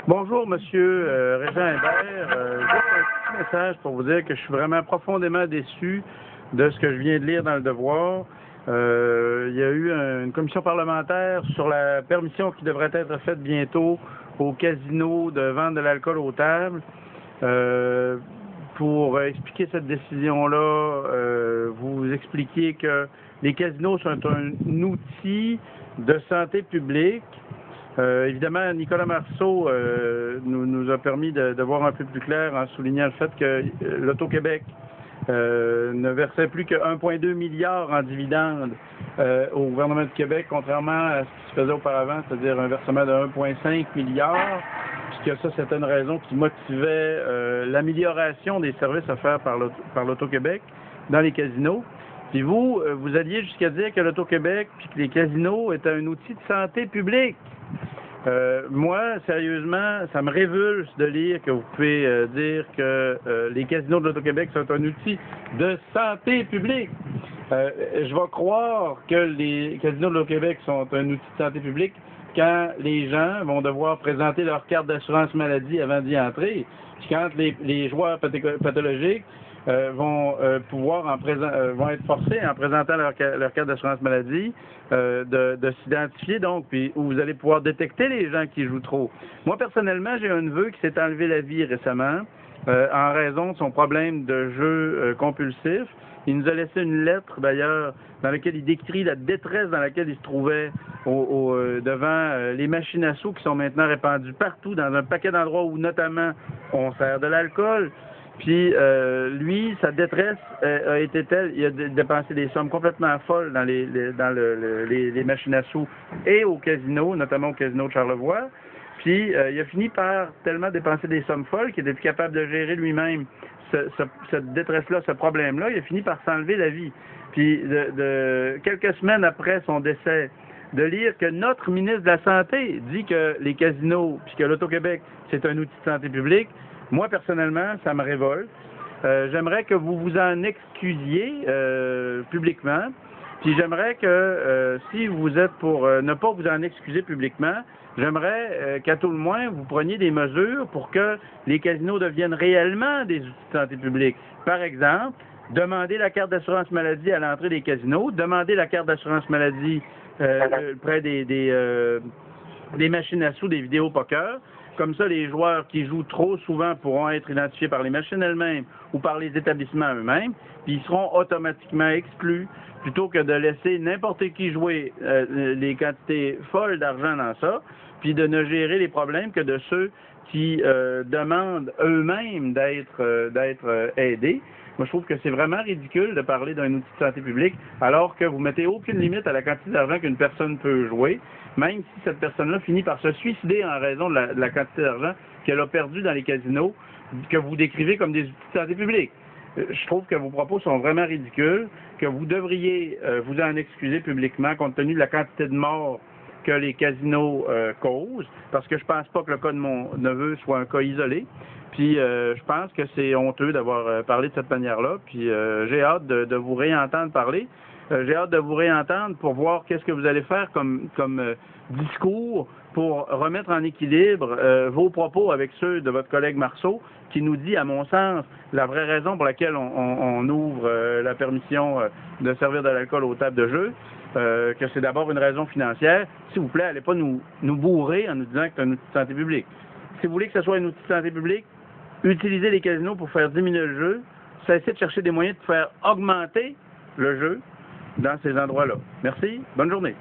Bonjour, monsieur Régent Hébert. Juste un petit message pour vous dire que je suis vraiment profondément déçu de ce que je viens de lire dans Le Devoir. Il y a eu une commission parlementaire sur la permission qui devrait être faite bientôt au casino de vendre de l'alcool aux tables. Pour expliquer cette décision-là, vous expliquer que les casinos sont un outil de santé publique. Évidemment, Nicolas Marceau nous a permis de voir un peu plus clair en soulignant le fait que l'Auto-Québec ne versait plus que 1,2 milliard en dividendes au gouvernement du Québec, contrairement à ce qui se faisait auparavant, c'est-à-dire un versement de 1,5 milliard, puisque ça, c'était une raison qui motivait l'amélioration des services offerts par l'Auto-Québec dans les casinos. Puis vous alliez jusqu'à dire que l'Auto-Québec puis que les casinos étaient un outil de santé publique. Moi, sérieusement, ça me révulse de lire que vous pouvez dire que les casinos de l'Auto-Québec sont un outil de santé publique. Je vais croire que les casinos de l'Auto-Québec sont un outil de santé publique quand les gens vont devoir présenter leur carte d'assurance maladie avant d'y entrer. Puis quand les joueurs pathologiques vont vont être forcés en présentant leur carte d'assurance maladie de s'identifier donc, puis où vous allez pouvoir détecter les gens qui jouent trop. Moi personnellement, j'ai un neveu qui s'est enlevé la vie récemment en raison de son problème de jeu compulsif. Il nous a laissé une lettre d'ailleurs dans laquelle il décrit la détresse dans laquelle il se trouvait devant les machines à sous qui sont maintenant répandues partout dans un paquet d'endroits où notamment on sert de l'alcool. Puis lui, sa détresse a été telle, il a dépensé des sommes complètement folles dans les machines à sous et au casino, notamment au casino de Charlevoix. Puis il a fini par tellement dépenser des sommes folles qu'il n'était plus capable de gérer lui-même cette détresse-là, ce problème-là. Il a fini par s'enlever la vie. Puis quelques semaines après son décès, de lire que notre ministre de la Santé dit que les casinos puis que l'Auto-Québec, c'est un outil de santé publique. Moi, personnellement, ça me révolte. J'aimerais que vous vous en excusiez publiquement. Puis j'aimerais que, si vous êtes pour ne pas vous en excuser publiquement, j'aimerais qu'à tout le moins, vous preniez des mesures pour que les casinos deviennent réellement des outils de santé publique. Par exemple, demander la carte d'assurance maladie à l'entrée des casinos, demander la carte d'assurance maladie près des machines à sous, des vidéos poker. Comme ça, les joueurs qui jouent trop souvent pourront être identifiés par les machines elles-mêmes ou par les établissements eux-mêmes, puis ils seront automatiquement exclus, plutôt que de laisser n'importe qui jouer les quantités folles d'argent dans ça, puis de ne gérer les problèmes que de ceux qui demandent eux-mêmes d'être aidés. Moi, je trouve que c'est vraiment ridicule de parler d'un outil de santé publique alors que vous mettez aucune limite à la quantité d'argent qu'une personne peut jouer, même si cette personne-là finit par se suicider en raison de la quantité d'argent qu'elle a perdu dans les casinos, que vous décrivez comme des outils de santé publique. Je trouve que vos propos sont vraiment ridicules, que vous devriez vous en excuser publiquement compte tenu de la quantité de morts que les casinos causent, parce que je pense pas que le cas de mon neveu soit un cas isolé. Puis je pense que c'est honteux d'avoir parlé de cette manière-là. Puis j'ai hâte de vous réentendre parler. J'ai hâte de vous réentendre pour voir qu'est-ce que vous allez faire comme discours pour remettre en équilibre vos propos avec ceux de votre collègue Marceau, qui nous dit, à mon sens, la vraie raison pour laquelle on ouvre la permission de servir de l'alcool aux tables de jeu, que c'est d'abord une raison financière. S'il vous plaît, allez pas nous bourrer en nous disant que c'est un outil de santé publique. Si vous voulez que ce soit un outil de santé publique, utilisez les casinos pour faire diminuer le jeu, cessez de chercher des moyens de faire augmenter le jeu dans ces endroits-là. Merci, bonne journée.